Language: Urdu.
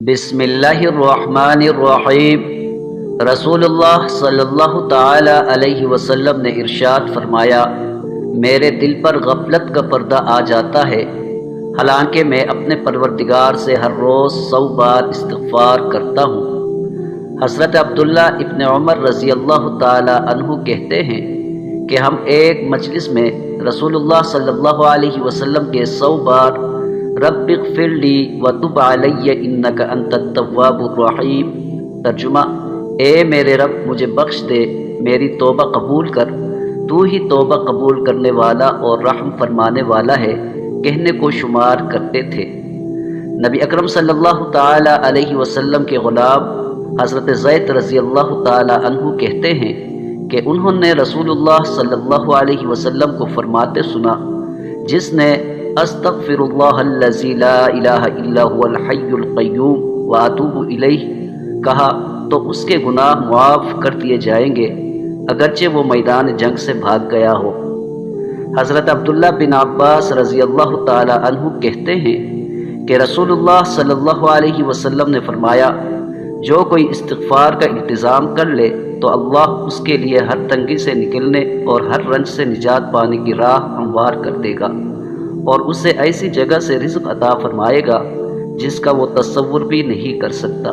بسم اللہ الرحمن الرحیم۔ رسول اللہ صلی اللہ تعالی علیہ وسلم نے ارشاد فرمایا، میرے دل پر غفلت کا پردہ آ جاتا ہے، حالانکہ میں اپنے پروردگار سے ہر روز 100 بار استغفار کرتا ہوں۔ حضرت عبداللہ ابن عمر رضی اللہ تعالی عنہ کہتے ہیں کہ ہم ایک مجلس میں رسول اللہ صلی اللہ علیہ وسلم کے 100 بار رب اغفر لی وتب علی انک انت التواب الرحیم، ترجمہ، اے میرے رب مجھے بخش دے، میری توبہ قبول کر، تو ہی توبہ قبول کرنے والا اور رحم فرمانے والا ہے، کہنے کو شمار کرتے تھے۔ نبی اکرم صلی اللہ تعالی علیہ وسلم کے غلام حضرت زید رضی اللہ تعالی عنہ کہتے ہیں کہ انہوں نے رسول اللہ صلی اللہ علیہ وسلم کو فرماتے سنا، جس نے استغفر اللہ الذی لا الہ الا هو الحی القیوم واتوب الیہ کہا تو اس کے گناہ معاف کر دیے جائیں گے، اگرچہ وہ میدان جنگ سے بھاگ گیا ہو۔ حضرت عبداللہ بن عباس رضی اللہ تعالی عنہ کہتے ہیں کہ رسول اللہ صلی اللہ علیہ وسلم نے فرمایا، جو کوئی استغفار کا انتظام کر لے تو اللہ اس کے لیے ہر تنگی سے نکلنے اور ہر رنج سے نجات پانے کی راہ ہموار کر دے گا، اور اسے ایسی جگہ سے رزق عطا فرمائے گا جس کا وہ تصور بھی نہیں کر سکتا۔